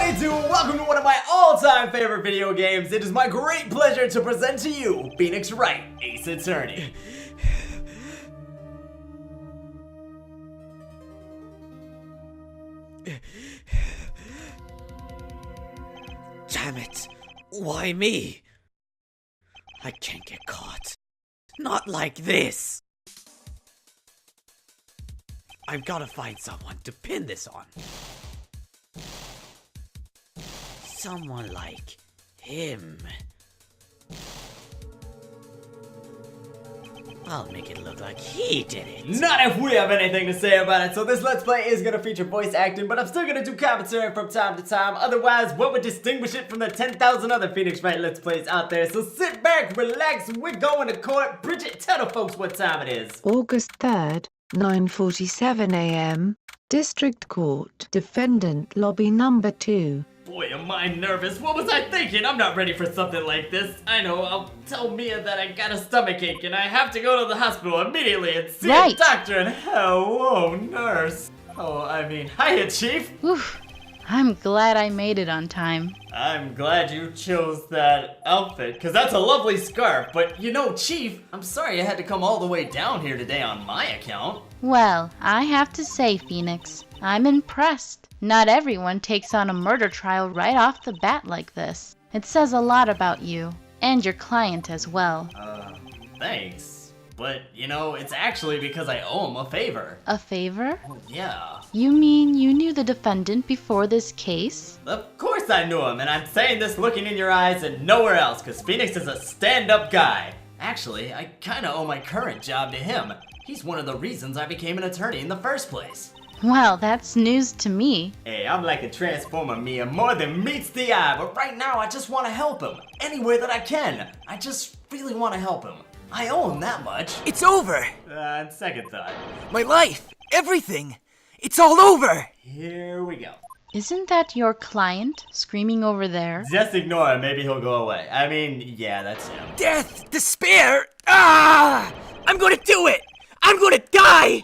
Howdy do, welcome to one of my all-time favorite video games. It is my great pleasure to present to you Phoenix Wright, Ace Attorney. Damn it! Why me? I can't get caught. Not like this! I've gotta find someone to pin this on. Someone like him. I'll make it look like he did it. Not if we have anything to say about it. So this Let's Play is going to feature voice acting, but I'm still going to do commentary from time to time. Otherwise, what would distinguish it from the 10,000 other Phoenix Wright Let's Plays out there? So sit back, relax, we're going to court. Bridget, tell the folks what time it is. August 3rd, 9:47 a.m. District Court, Defendant Lobby Number 2. Boy, am I nervous. What was I thinking? I'm not ready for something like this. I know, I'll tell Mia that I got a stomachache and I have to go to the hospital immediately and see a doctor and hello, nurse. Oh, I mean, hiya, Chief. Oof, I'm glad I made it on time. I'm glad you chose that outfit, because that's a lovely scarf. But you know, Chief, I'm sorry I had to come all the way down here today on my account. Well, I have to say, Phoenix, I'm impressed. Not everyone takes on a murder trial right off the bat like this. It says a lot about you, and your client as well. Thanks. But, you know, it's actually because I owe him a favor. A favor? Oh, yeah. You mean you knew the defendant before this case? Of course I knew him, and I'm saying this looking in your eyes and nowhere else, because Phoenix is a stand-up guy. Actually, I kinda owe my current job to him. He's one of the reasons I became an attorney in the first place. Well, that's news to me. Hey, I'm like a transformer, Mia, more than meets the eye, but right now I just want to help him. Any way that I can. I just really want to help him. I owe him that much. It's over! On second thought. My life! Everything! It's all over! Here we go. Isn't that your client screaming over there? Just ignore him, maybe he'll go away. I mean, yeah, that's him. Death! Despair! Ah! I'm gonna do it! I'm gonna die!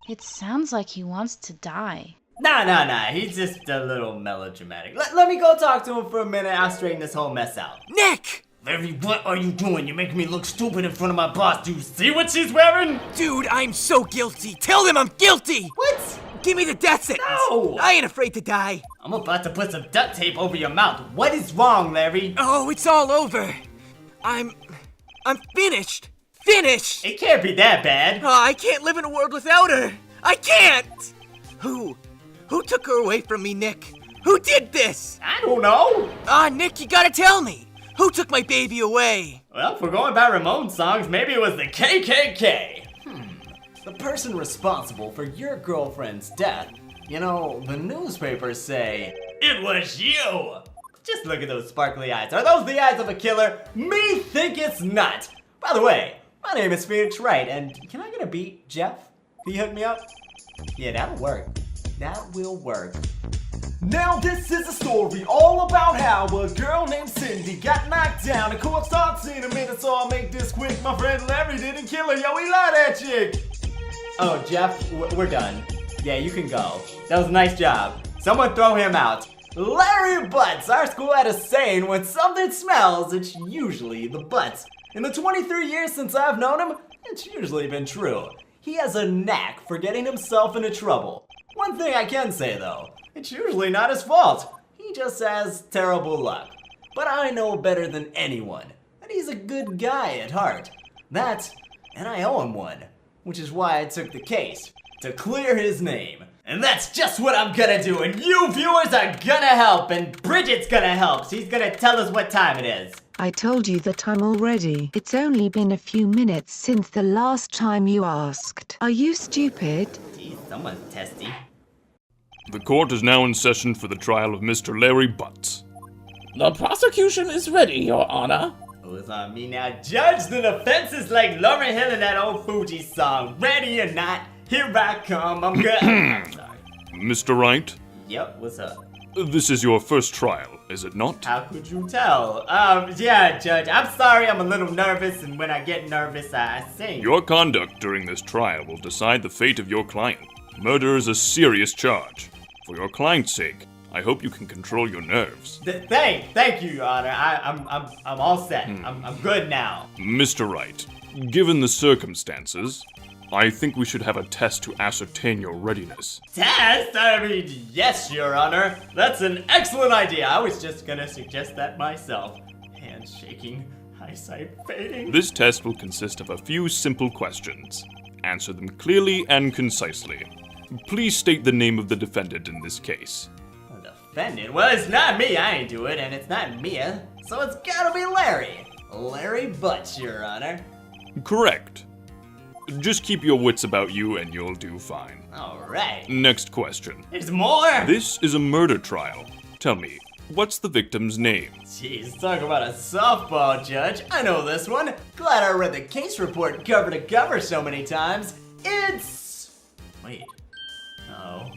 It sounds like he wants to die. Nah, he's just a little melodramatic. Let me go talk to him for a minute, I'll straighten this whole mess out. Nick! Larry, what are you doing? You're making me look stupid in front of my boss. Do you see what she's wearing? Dude, I'm so guilty! Tell them I'm guilty! What? Give me the death sentence! No! I ain't afraid to die! I'm about to put some duct tape over your mouth. What is wrong, Larry? Oh, it's all over! I'm finished! Finished! It can't be that bad. Oh, I can't live in a world without her! I can't! Who took her away from me, Nick? Who did this? I don't know. Nick, you gotta tell me! Who took my baby away? Well, if we're going by Ramones songs, maybe it was the KKK. The person responsible for your girlfriend's death. You know, the newspapers say, it was you! Just look at those sparkly eyes. Are those the eyes of a killer? Me think it's not. By the way, my name is Phoenix Wright, and can I get a beat, Jeff? Can you hook me up? Yeah, that'll work. That will work. Now this is a story all about how a girl named Cindy got knocked down. The court starts in a minute, so I'll make this quick. My friend Larry didn't kill her, yo, he lied that chick. Oh, Jeff, we're done. Yeah, you can go. That was a nice job. Someone throw him out. Larry Butts, our school had a saying, when something smells, it's usually the butts. In the 23 years since I've known him, it's usually been true. He has a knack for getting himself into trouble. One thing I can say though, it's usually not his fault. He just has terrible luck. But I know better than anyone that he's a good guy at heart. And I owe him one, which is why I took the case, to clear his name. And that's just what I'm gonna do, and you viewers are gonna help, and Bridget's gonna help. She's gonna tell us what time it is. I told you the time already. It's only been a few minutes since the last time you asked. Are you stupid? Geez, someone's testy. The court is now in session for the trial of Mr. Larry Butts. The prosecution is ready, Your Honor. Oh, it's on me now. Judge, the defense is like Lauryn Hill in that old Fuji song. Ready or not, here I come. I'm good. Sorry. Mr. Wright? Yep, what's up? This is your first trial, is it not? How could you tell? Yeah, Judge, I'm sorry, I'm a little nervous, and when I get nervous, I sing. Your conduct during this trial will decide the fate of your client. Murder is a serious charge. For your client's sake, I hope you can control your nerves. Thank you, Your Honor. I'm all set. I'm good now. Mr. Wright, given the circumstances, I think we should have a test to ascertain your readiness. Test? I mean, yes, Your Honor. That's an excellent idea. I was just gonna suggest that myself. Hands shaking, eyesight fading. This test will consist of a few simple questions. Answer them clearly and concisely. Please state the name of the defendant in this case. The defendant? Well, it's not me. I ain't do it, and it's not Mia. So it's gotta be Larry. Larry Butch, Your Honor. Correct. Just keep your wits about you and you'll do fine. Alright. Next question. There's more? This is a murder trial. Tell me, what's the victim's name? Jeez, talk about a softball, Judge. I know this one. Glad I read the case report cover to cover so many times. It's... Wait. No.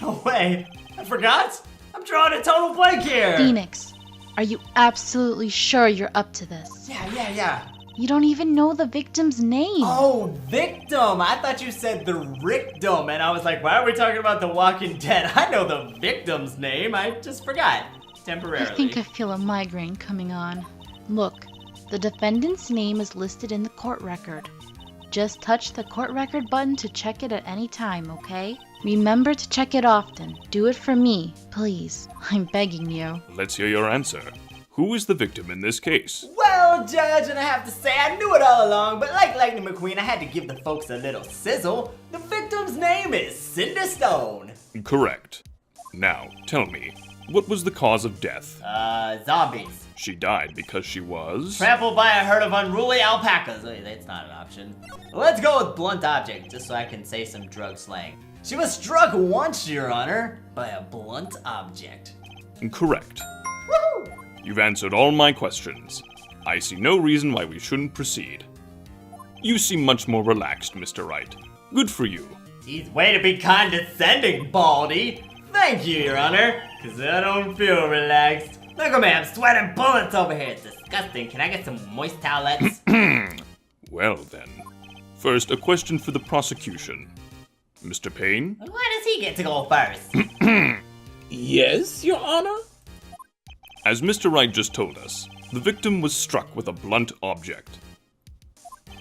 No way. I forgot. I'm drawing a total blank here. Phoenix, are you absolutely sure you're up to this? Yeah. You don't even know the victim's name. Oh, victim. I thought you said the rictum, and I was like, why are we talking about The Walking Dead? I know the victim's name. I just forgot. Temporarily. I think I feel a migraine coming on. Look, the defendant's name is listed in the court record. Just touch the court record button to check it at any time, okay? Remember to check it often. Do it for me, please. I'm begging you. Let's hear your answer. Who is the victim in this case? Well, Judge, and I have to say I knew it all along, but like Lightning McQueen, I had to give the folks a little sizzle. The victim's name is Cinder Stone. Correct. Now, tell me, what was the cause of death? Zombies. She died because she was... Trampled by a herd of unruly alpacas. Wait, that's not an option. Let's go with blunt object, just so I can say some drug slang. She was struck once, Your Honor, by a blunt object. Correct. Woo! You've answered all my questions. I see no reason why we shouldn't proceed. You seem much more relaxed, Mr. Wright. Good for you. Geez, way to be condescending, Baldy. Thank you, Your Honor, because I don't feel relaxed. Look at me, I'm sweating bullets over here. It's disgusting. Can I get some moist towelettes? Well then. First, a question for the prosecution. Mr. Payne? Why does he get to go first? Yes, Your Honor? As Mr. Wright just told us, the victim was struck with a blunt object.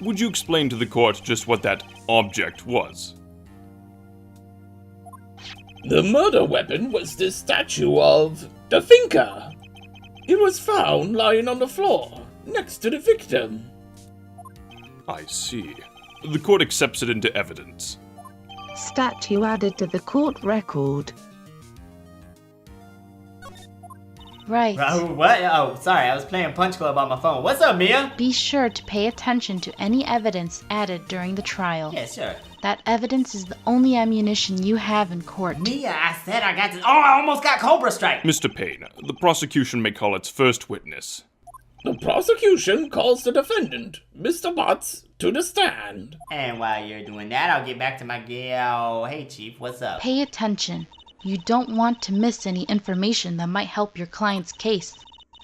Would you explain to the court just what that object was? The murder weapon was this statue of the thinker. It was found lying on the floor, next to the victim. I see. The court accepts it into evidence. Statue added to the court record. Right. What? Oh, sorry, I was playing Punch Club on my phone. What's up, Mia? Be sure to pay attention to any evidence added during the trial. Yeah, sure. That evidence is the only ammunition you have in court. Mia, I said I got this. Oh, I almost got Cobra Strike. Mr. Payne, the prosecution may call its first witness. The prosecution calls the defendant, Mr. Butts, to the stand. And while you're doing that, I'll get back to my gal. Hey, Chief, what's up? Pay attention. You don't want to miss any information that might help your client's case.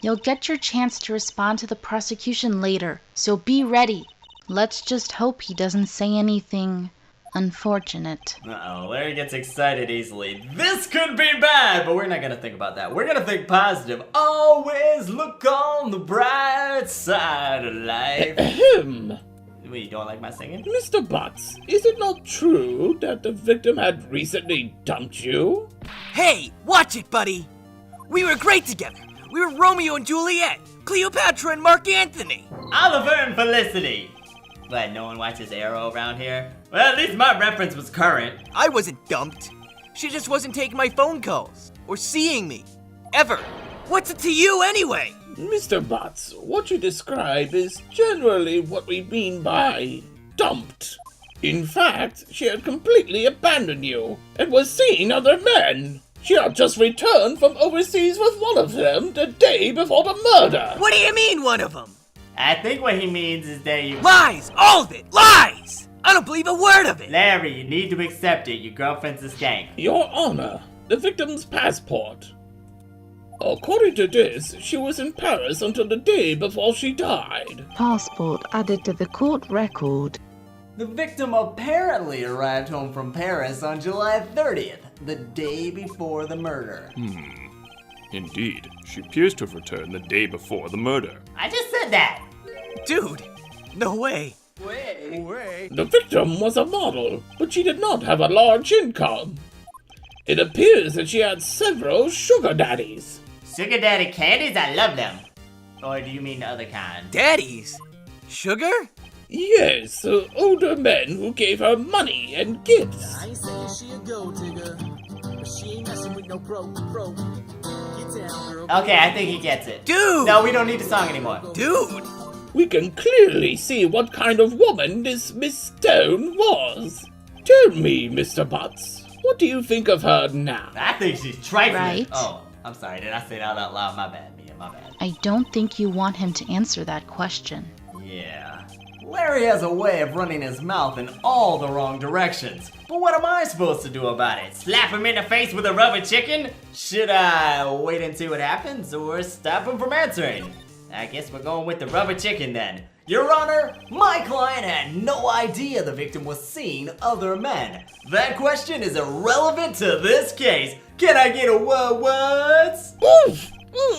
You'll get your chance to respond to the prosecution later, so be ready. Let's just hope he doesn't say anything unfortunate. Uh-oh, Larry gets excited easily. This could be bad, but we're not gonna think about that. We're gonna think positive. Always look on the bright side of life. Ahem. Wait, you don't like my singing? Mr. Butts, is it not true that the victim had recently dumped you? Hey, watch it, buddy! We were great together. We were Romeo and Juliet, Cleopatra and Mark Antony. Oliver and Felicity. What, no one watches Arrow around here? Well, at least my reference was current. I wasn't dumped. She just wasn't taking my phone calls or seeing me. Ever. What's it to you anyway? Mr. Butts, what you describe is generally what we mean by dumped. In fact, she had completely abandoned you and was seeing other men. She had just returned from overseas with one of them the day before the murder. What do you mean, one of them? I think what he means is that you... Lies! All of it! Lies! I don't believe a word of it! Larry, you need to accept it. Your girlfriend's a skank. Your Honor, the victim's passport. According to this, she was in Paris until the day before she died. Passport added to the court record. The victim apparently arrived home from Paris on July 30th. the day before the murder. Indeed, she appears to have returned the day before the murder. I just said that! Dude, no way. The victim was a model, but she did not have a large income. It appears that she had several sugar daddies. Sugar daddy candies? I love them. Or do you mean the other kind? Daddies? Sugar? Yes, older men who gave her money and gifts. I ain't saying she a gold digger, but she ain't messing with no broke. Get down, girl. Okay, I think he gets it. Dude! No, we don't need the song anymore. Dude! We can clearly see what kind of woman this Miss Stone was. Tell me, Mr. Butts, what do you think of her now? I think she's trifling. Right. Oh, I'm sorry. Did I say that out loud? My bad, Mia. My bad. I don't think you want him to answer that question. Yeah. Larry has a way of running his mouth in all the wrong directions. But what am I supposed to do about it? Slap him in the face with a rubber chicken? Should I wait and see what happens or stop him from answering? I guess we're going with the rubber chicken then. Your Honor, my client had no idea the victim was seeing other men. That question is irrelevant to this case. Can I get a what? Oof!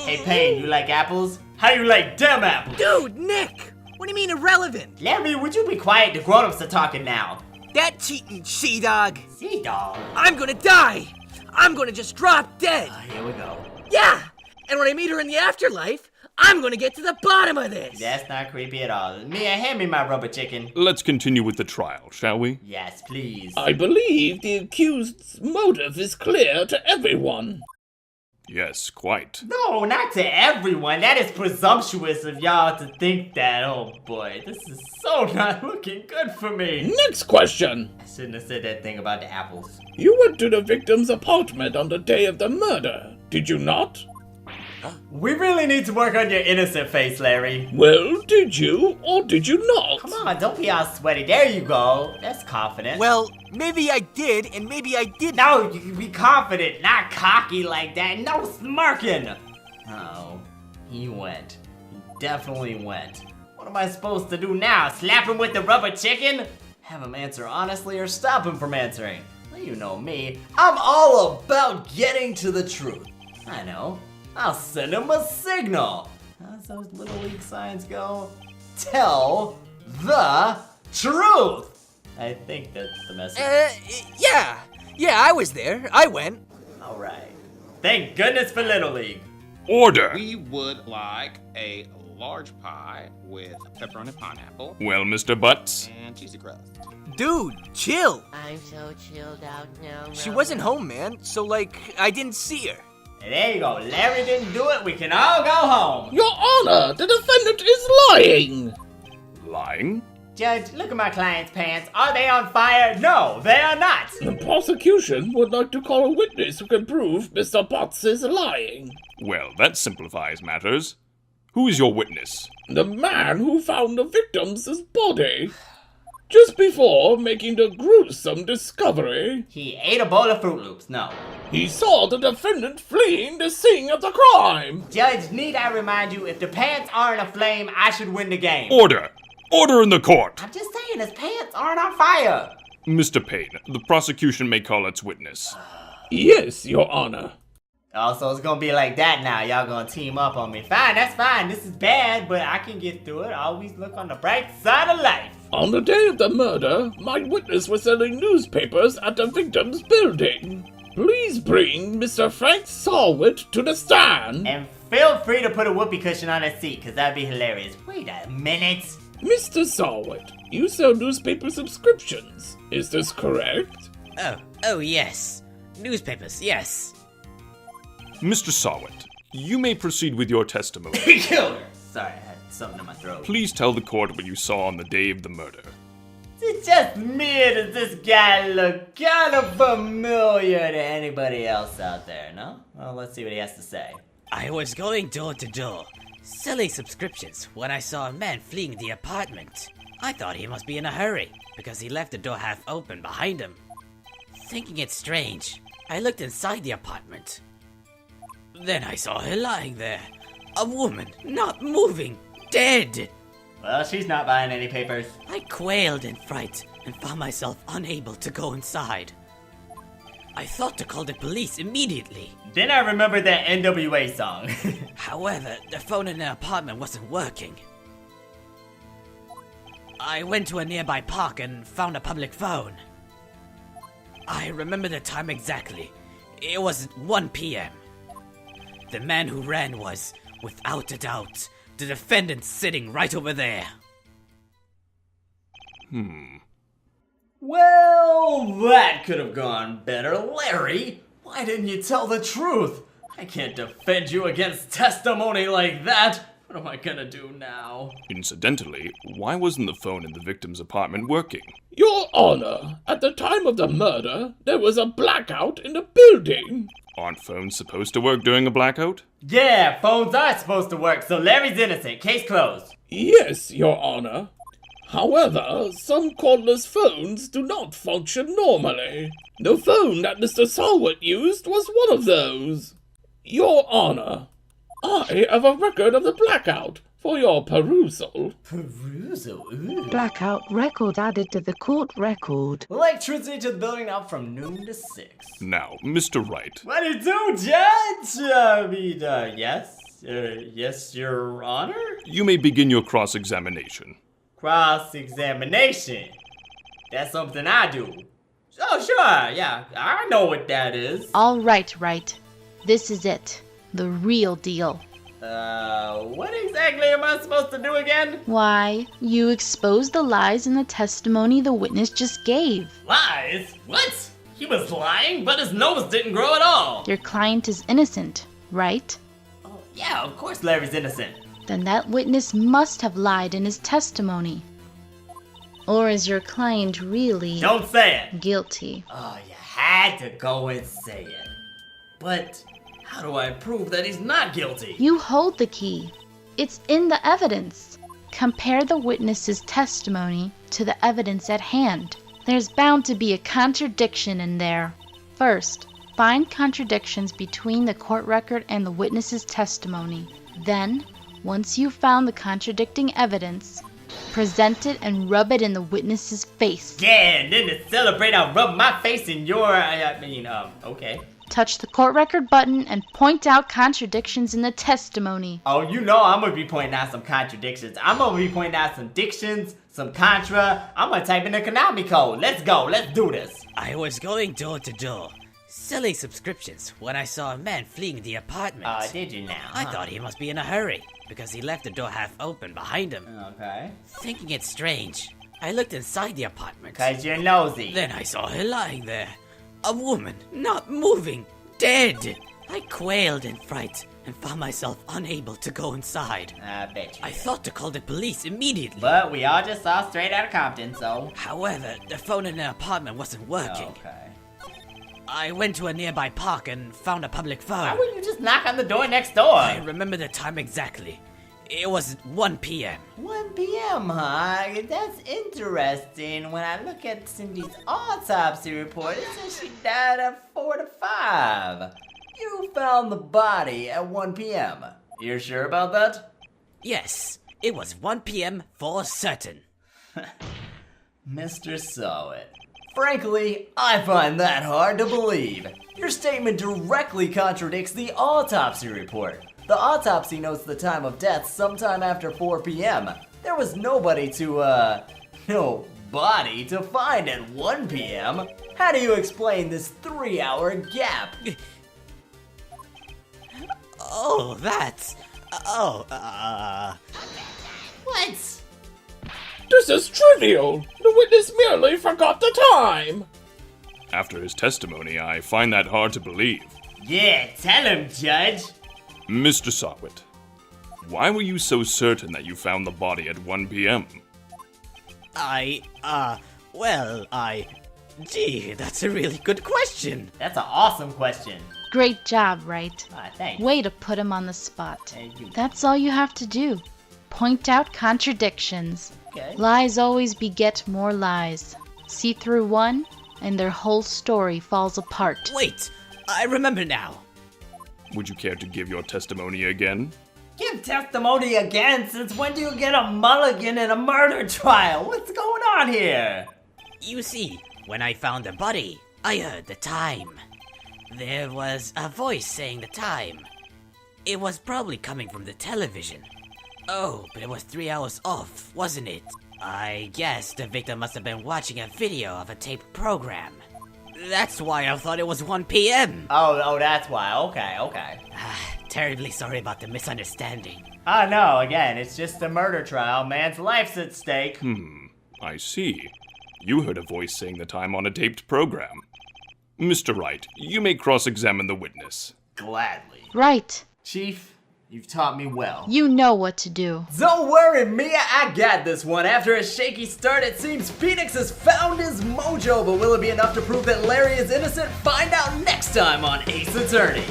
Hey Payne, you like apples? How you like them apples? Dude, Nick! What do you mean irrelevant? Larry, would you be quiet? The grown-ups are talking now. That cheating she-dog. See, dog. I'm gonna die! I'm gonna just drop dead! Here we go. Yeah! And when I meet her in the afterlife, I'm gonna get to the bottom of this! That's not creepy at all. Mia, hand me my rubber chicken. Let's continue with the trial, shall we? Yes, please. I believe the accused's motive is clear to everyone. Yes, quite. No, not to everyone. That is presumptuous of y'all to think that. Oh boy, this is so not looking good for me. Next question. I shouldn't have said that thing about the apples. You went to the victim's apartment on the day of the murder, did you not? We really need to work on your innocent face, Larry. Well, did you or did you not? Come on, don't be all sweaty. There you go. That's confident. Well, maybe I did, and maybe I didn't. No, you can be confident, not cocky like that. No smirking. Oh, he went. He definitely went. What am I supposed to do now? Slap him with the rubber chicken? Have him answer honestly or stop him from answering? Well, you know me. I'm all about getting to the truth. I know. I'll send him a signal. How's those Little League signs go? Tell the truth. I think that's the message. Yeah. Yeah, I was there. I went. All right. Thank goodness for Little League. Order! We would like a large pie with pepperoni pineapple Well, Mr. Butts, and cheesy crust. Dude, chill. I'm so chilled out now. She wasn't home, man, so, I didn't see her. There you go. Larry didn't do it. We can all go home. Your Honor, the defendant is lying. lying? Judge, look at my client's pants. Are they on fire? No, they are not. The prosecution would like to call a witness who can prove Mr. Potts is lying. Well, that simplifies matters. Who is your witness? The man who found the victim's body. Just before making the gruesome discovery, He ate a bowl of Fruit Loops. No. he saw the defendant fleeing the scene of the crime. Judge, need I remind you, if the pants aren't aflame, I should win the game. Order! Order in the court! I'm just saying, his pants aren't on fire. Mr. Payne, the prosecution may call its witness. Yes, Your Honor. Oh, so it's gonna be like that now. Y'all gonna team up on me. Fine, that's fine. This is bad, but I can get through it. Always look on the bright side of life. On the day of the murder, my witness was selling newspapers at the victim's building. Please bring Mr. Frank Sarwit to the stand. And feel free to put a whoopee cushion on his seat, because that'd be hilarious. Wait a minute. Mr. Sarwit, you sell newspaper subscriptions. Is this correct? Oh yes. Newspapers, yes. Mr. Sarwit, you may proceed with your testimony. He killed her. Sorry, I had something in my throat. Please tell the court what you saw on the day of the murder. Is it just me, or does this guy look kind of familiar to anybody else out there, no? Well, let's see what he has to say. I was going door to door, selling subscriptions when I saw a man fleeing the apartment. I thought he must be in a hurry, because he left the door half open behind him. Thinking it strange, I looked inside the apartment. Then I saw her lying there. A woman, not moving, dead. Well, she's not buying any papers. I quailed in fright and found myself unable to go inside. I thought to call the police immediately. Then I remembered that NWA song. However, the phone in the apartment wasn't working. I went to a nearby park and found a public phone. I remember the time exactly. It was 1 p.m. The man who ran was, without a doubt, the defendant sitting right over there. Well, that could have gone better. Larry, why didn't you tell the truth? I can't defend you against testimony like that. What am I gonna do now? Incidentally, why wasn't the phone in the victim's apartment working? Your Honor, at the time of the murder, there was a blackout in the building. Aren't phones supposed to work during a blackout? Yeah, phones are supposed to work, so Larry's innocent. Case closed. Yes, Your Honor. However, some cordless phones do not function normally. The phone that Mr. Salwett used was one of those. Your Honor, I have a record of the blackout for your perusal. Perusal? Ooh. Blackout record added to the court record. Electricity to the building up from noon to 6. Now, Mr. Wright, What do you do, Judge? Yes, Your Honor? you may begin your cross-examination. Cross-examination. That's something I do. Oh, sure, yeah, I know what that is. All right, Wright. This is it. The real deal. What exactly am I supposed to do again? Why, you exposed the lies in the testimony the witness just gave. Lies? What? He was lying, but his nose didn't grow at all. Your client is innocent, right? Oh, yeah, of course Larry's innocent. Then that witness must have lied in his testimony. Or is your client really Don't say it. guilty? Oh, you had to go and say it. But how do I prove that he's not guilty? You hold the key. It's in the evidence. Compare the witness's testimony to the evidence at hand. There's bound to be a contradiction in there. First, find contradictions between the court record and the witness's testimony. Then, once you've found the contradicting evidence, present it and rub it in the witness's face. Yeah, and then to celebrate, I'll rub my face in your, okay. Touch the court record button and point out contradictions in the testimony. Oh, you know I'm gonna be pointing out some contradictions. I'm gonna be pointing out some dictions, some contra. I'm gonna type in the Konami code. Let's go, let's do this. I was going door to door, selling subscriptions when I saw a man fleeing the apartment. Did you now? I thought he must be in a hurry because he left the door half open behind him. Okay. Thinking it strange, I looked inside the apartment. Cause you're nosy. Then I saw her lying there. A woman, not moving, dead. I quailed in fright and found myself unable to go inside. I bet you I did. thought to call the police immediately. But we all just saw straight out of Compton, so. However, the phone in the apartment wasn't working. Okay. I went to a nearby park and found a public phone. Why wouldn't you just knock on the door next door? I remember the time exactly. It was 1 p.m. 1 p.m., huh? That's interesting. When I look at Cindy's autopsy report, it says she died at 4 to 5. You found the body at 1 p.m. You're sure about that? Yes, it was 1 p.m. for certain. Mr. Sowett. Frankly, I find that hard to believe. Your statement directly contradicts the autopsy report. The autopsy notes the time of death sometime after 4 p.m. There was nobody no body to find at 1 p.m. How do you explain this 3-hour gap? Oh, that's... What? This is trivial. The witness merely forgot the time. After his testimony, I find that hard to believe. Yeah, tell him, Judge. Mr. Sawit, why were you so certain that you found the body at 1 p.m.? Gee, that's a really good question. That's an awesome question. Great job, Wright. Thanks. Way to put him on the spot. Thank you. That's all you have to do. Point out contradictions. Okay. Lies always beget more lies. See through one, and their whole story falls apart. Wait, I remember now. Would you care to give your testimony again? Give testimony again? Since when do you get a mulligan in a murder trial? What's going on here? You see, when I found the body, I heard the time. There was a voice saying the time. It was probably coming from the television. Oh, but it was 3 hours off, wasn't it? I guess the victim must have been watching a video of a taped program. That's why I thought it was 1 p.m. Oh, that's why. Okay. Terribly sorry about the misunderstanding. No, again, it's just a murder trial. Man's life's at stake. I see. You heard a voice saying the time on a taped program. Mr. Wright, you may cross-examine the witness. Gladly. Right. Chief, you've taught me well. You know what to do. Don't worry, Mia, I got this one. After a shaky start, it seems Phoenix has found his mojo, but will it be enough to prove that Larry is innocent? Find out next time on Ace Attorney.